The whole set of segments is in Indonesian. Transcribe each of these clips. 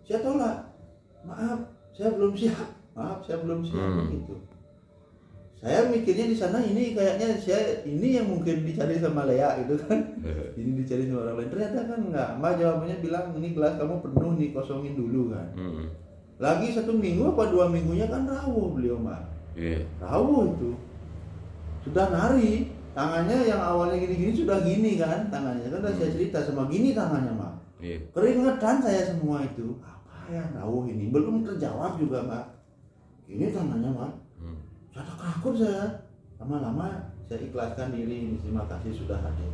Saya tolak. Maaf, saya belum siap. Gitu. Saya mikirnya di sana ini kayaknya ini yang mungkin dicari sama Lea gitu kan. Ini dicari sama orang lain. Ternyata kan enggak. Mbak jawabannya bilang ini gelas kamu penuh nih, kosongin dulu kan. Lagi 1 minggu apa 2 minggunya kan rawuh beliau Mbak. Rawuh itu. Sudah nari. Tangannya yang awalnya gini-gini sudah gini kan tangannya. Kan udah saya cerita sama gini tangannya Mbak. Keringetan saya semua itu. Apa ya rawuh ini? Belum terjawab juga Mbak. Ini tangannya Mbak. Saya takut saya. Lama-lama saya ikhlaskan diri. Terima kasih sudah hadir.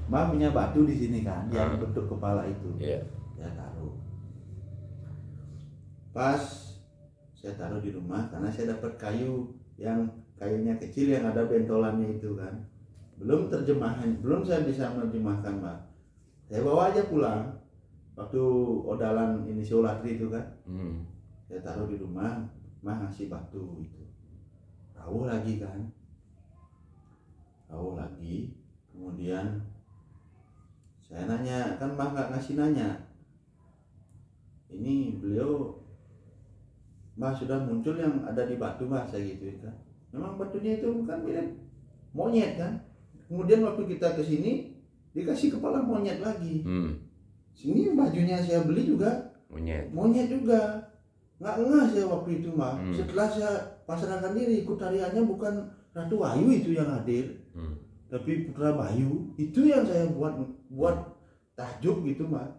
Mbak punya batu di sini kan, yang bentuk kepala itu. Saya taruh. Pas saya taruh di rumah karena saya dapat kayu yang kayunya kecil yang ada bentolannya itu kan. Belum saya bisa menerjemahkan Mbak. Saya bawa aja pulang. Waktu odalan ini Sholatri itu kan. Saya taruh di rumah, Mah ngasih batu itu. Rawuh lagi kan. Kemudian saya nanya, kan Mah nggak ngasih nanya. Ini beliau Mah sudah muncul yang ada di batu Mah, saya gitu kan. Memang batunya itu kan mirip monyet kan. Kemudian waktu kita ke sini dikasih kepala monyet lagi. Sini bajunya saya beli juga monyet juga. Nggak ngeh saya waktu itu Mah. Setelah saya pasrahkan diri, ikut tariannya bukan Ratu Ayu itu yang hadir, tapi Putra Bayu. Itu yang saya buat tajuk gitu Mah.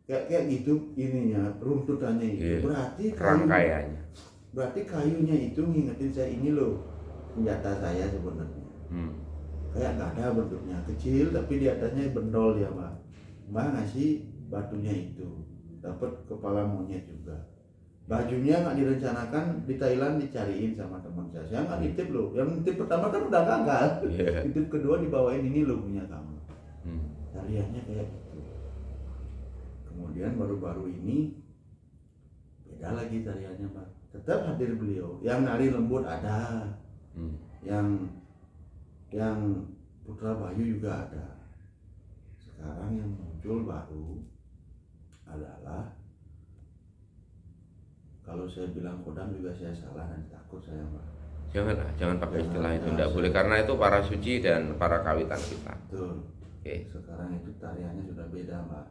Kayak gitu ininya, runtutannya itu. Berarti kayunya itu ngingetin saya ini loh senjata saya sebenarnya. Kayak nggak ada bentuknya, kecil tapi di atasnya bendol dia Mbak. Mbak ngasih batunya itu, dapat kepala monyet juga. Bajunya nggak direncanakan di Thailand dicariin sama teman saya. Saya nggak nitip loh. Yang nitip pertama kan udah gagal. Nitip kedua dibawain ini loh punya kamu. Tariannya kayak gitu. Kemudian baru-baru ini beda lagi tariannya Mbak. Tetap hadir beliau. Yang nari lembut ada. Yang Putra Bayu juga ada. Sekarang yang muncul baru adalah, kalau saya bilang kodam juga saya salah dan takut saya Mbak. Jangan pakai istilah itu, tidak boleh, karena itu para suci dan para kawitan kita. Betul. Sekarang itu tariannya sudah beda Mbak.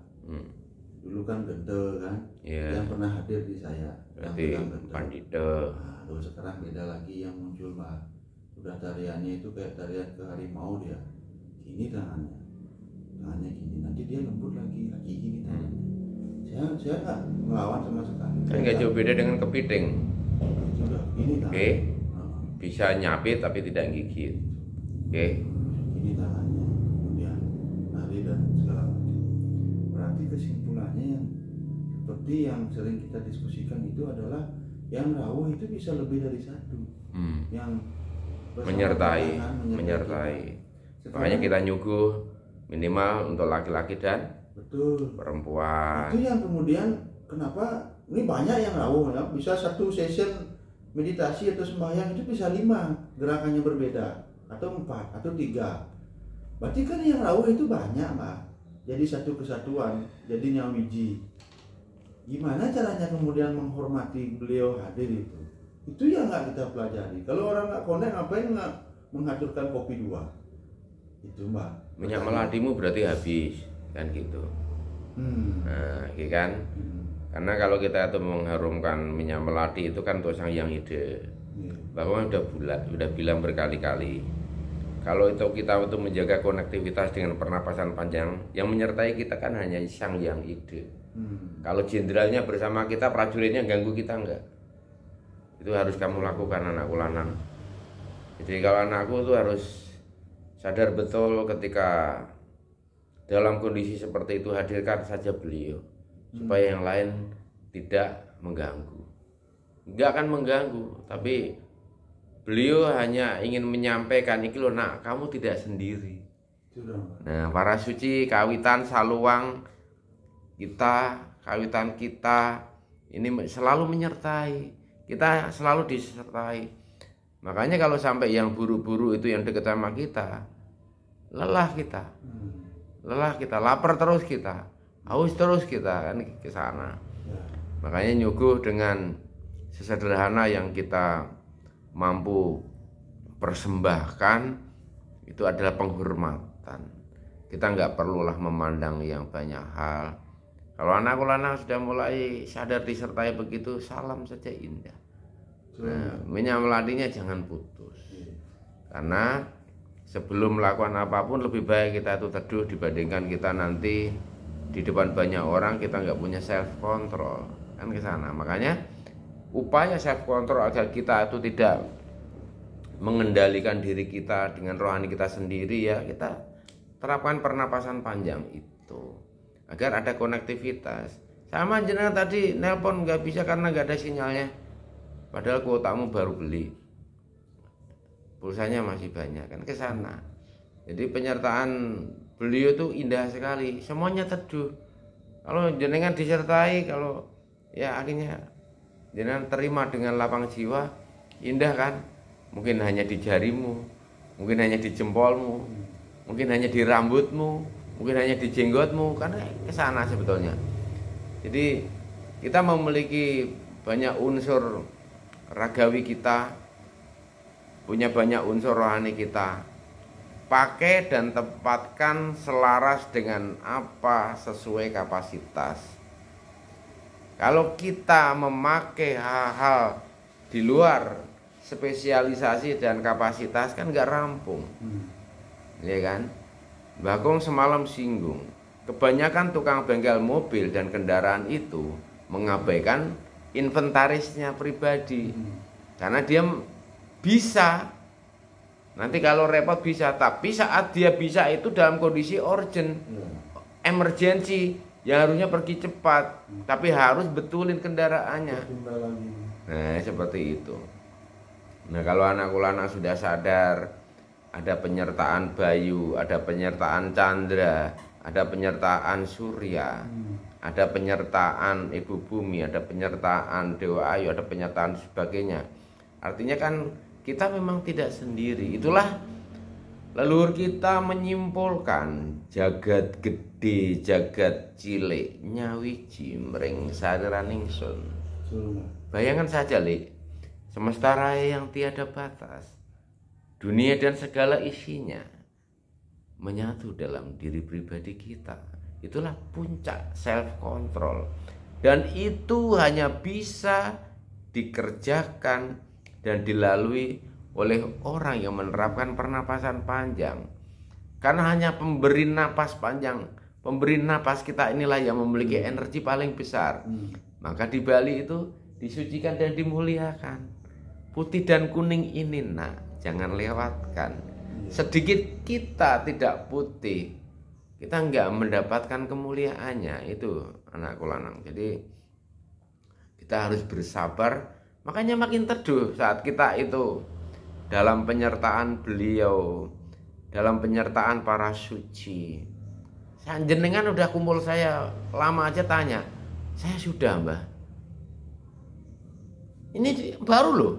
Dulu kan gede kan, yang pernah hadir di saya. Berarti pandita. Nah, sekarang beda lagi yang muncul Mbak. Udah tariannya itu kayak tarian ke harimau dia. Gini tangannya gini. Nanti dia lembut lagi gini tangannya. Saya nggak melawan sama sekali. Kan nggak jauh beda dengan kepiting. Sudah gini tangannya. Bisa nyapit tapi tidak gigit. Gini tangannya. Kemudian nari dan segala macam. Berarti kesimpulannya yang seperti yang sering kita diskusikan itu adalah yang rawuh itu bisa lebih dari satu. Yang menyertai. Makanya kita nyuguh minimal untuk laki-laki dan perempuan. Itu yang kemudian kenapa ini banyak yang rawuh ya, bisa satu session meditasi atau sembahyang itu bisa 5 gerakannya berbeda, atau 4 atau 3. Berarti kan yang rawuh itu banyak Mbak. Jadi satu kesatuan, jadi nyawiji. Gimana caranya kemudian menghormati beliau hadir itu? Itu yang nggak kita pelajari. Kalau orang nggak connect, ngapain nggak menghaturkan kopi 2? Itu Mbak. Minyak meladimu berarti habis kan gitu. Nah, gitu kan. Karena kalau kita itu mengharumkan minyak melati itu kan untuk sang yang ide. Bahwa udah bilang berkali-kali. Kalau itu kita untuk menjaga konektivitas dengan pernapasan panjang, yang menyertai kita kan hanya sang yang ide. Kalau jenderalnya bersama kita, prajuritnya ganggu kita enggak. Itu harus kamu lakukan anakku lanang. Jadi kalau anakku tuh harus sadar betul ketika dalam kondisi seperti itu, hadirkan saja beliau supaya yang lain tidak mengganggu. Enggak akan mengganggu, tapi beliau hanya ingin menyampaikan iki lho nak, kamu tidak sendiri. Nah, para suci kawitan saluang kita, kawitan kita ini selalu menyertai. Kita selalu disertai. Makanya kalau sampai yang buru-buru itu yang dekat sama kita, lelah kita, lapar terus kita. Haus terus kita kan ke sana. Makanya nyuguh dengan sesederhana yang kita mampu persembahkan itu adalah penghormatan. Kita nggak perlulah memandang yang banyak hal. Kalau anak sudah mulai sadar disertai begitu, salam saja indah. Nah, minyak meladinya jangan putus. Karena sebelum melakukan apapun lebih baik kita itu teduh dibandingkan kita nanti di depan banyak orang kita nggak punya self control, kan ke sana. Makanya upaya self control agar kita itu tidak mengendalikan diri kita dengan rohani kita sendiri, ya kita terapkan pernapasan panjang itu agar ada konektivitas. Sama jenengan tadi nelpon nggak bisa karena nggak ada sinyalnya, padahal kuotamu baru beli, pulsanya masih banyak, kan ke sana. Jadi penyertaan beliau itu indah sekali, semuanya teduh. Kalau jenengan disertai, kalau ya akhirnya jenengan terima dengan lapang jiwa, indah kan? Mungkin hanya di jarimu, mungkin hanya di jempolmu, mungkin hanya di rambutmu, mungkin hanya di jenggotmu, karena ke sana sebetulnya. Jadi kita memiliki banyak unsur ragawi kita, punya banyak unsur rohani kita. Pakai dan tempatkan selaras dengan apa sesuai kapasitas. Kalau kita memakai hal-hal di luar spesialisasi dan kapasitas kan nggak rampung, ya kan? Mbak Kong semalam singgung, kebanyakan tukang bengkel mobil dan kendaraan itu mengabaikan inventarisnya pribadi, karena dia bisa. Nanti kalau repot bisa, tapi saat dia bisa itu dalam kondisi urgent, emergency, yang harusnya pergi cepat, tapi harus betulin kendaraannya. Nah, seperti itu. Nah, kalau anak-anak sudah sadar, ada penyertaan Bayu, ada penyertaan Chandra, ada penyertaan Surya, ada penyertaan Ibu Bumi, ada penyertaan Dewa Ayu, ada penyertaan sebagainya. Artinya kan kita memang tidak sendiri. Itulah leluhur kita menyimpulkan jagat gede, jagat cilik, nyawiji mring sadaran ingsun. Bayangkan saja, Lik, semesta raya yang tiada batas, dunia dan segala isinya menyatu dalam diri pribadi kita. Itulah puncak self control, dan itu hanya bisa dikerjakan dan dilalui oleh orang yang menerapkan pernapasan panjang. Karena hanya pemberi napas panjang, pemberi napas kita inilah yang memiliki energi paling besar. Maka di Bali itu disucikan dan dimuliakan. Putih dan kuning ini nak, jangan lewatkan. Sedikit kita tidak putih, kita enggak mendapatkan kemuliaannya. Itu anakku lanang. Jadi kita harus bersabar. Makanya makin teduh saat kita itu dalam penyertaan beliau, dalam penyertaan para suci. Jenengan udah kumpul saya lama aja tanya, saya sudah mbah. Ini baru loh.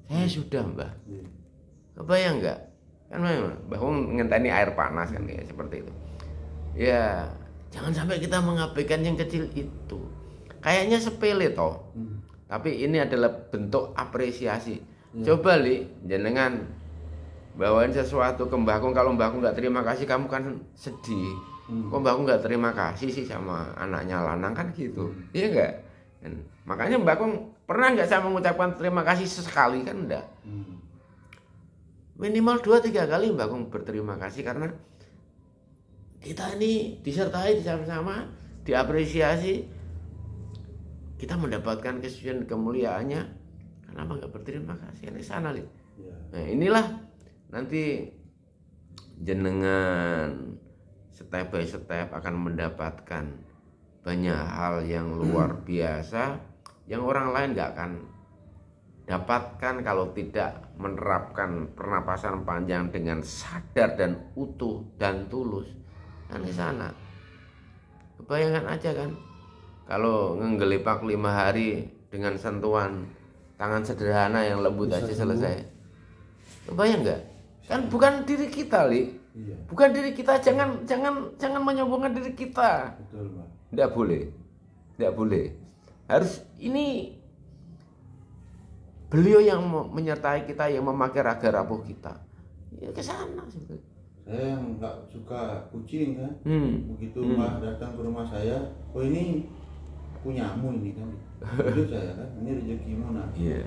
Saya sudah mbah. Kebayang nggak? Kan mbah ngenteni air panas kan kayak seperti itu. Ya jangan sampai kita mengabaikan yang kecil itu. Kayaknya sepele toh. Tapi ini adalah bentuk apresiasi. Coba Li, jenengan bawain sesuatu ke Mbah Kong, kalau Mbah Kong nggak terima kasih, kamu kan sedih. Kok Mbah Kong nggak terima kasih sih sama anaknya lanang, kan gitu. Iya enggak? Makanya Mbah Kong pernah nggak saya mengucapkan terima kasih sesekali, kan enggak? Minimal 2-3 kali Mbah Kong berterima kasih, karena kita ini disertai sama-sama, diapresiasi. Kita mendapatkan kesucian kemuliaannya, kenapa nggak berterima kasih? Ini sana Li. Nah, inilah nanti jenengan step by step akan mendapatkan banyak hal yang luar biasa yang orang lain nggak akan dapatkan kalau tidak menerapkan pernapasan panjang dengan sadar dan utuh dan tulus. Kan di sana. Kebayangan aja kan? Kalau ngenggelipak 5 hari dengan sentuhan tangan sederhana yang lembut aja selesai. Kebayang nggak? Kan bukan diri kita, Li. Iya. Bukan diri kita, jangan menyombongkan diri kita. Betul, Pak. Tidak boleh. Harus ini beliau yang menyertai kita, yang memakai raga rapuh kita. Ya ke sana sebetulnya. Saya yang nggak suka kucing kan. Begitu Mbak datang ke rumah saya, oh ini punyamu ini kan. Hidup saya kan, ini rezekimu nah. Iya.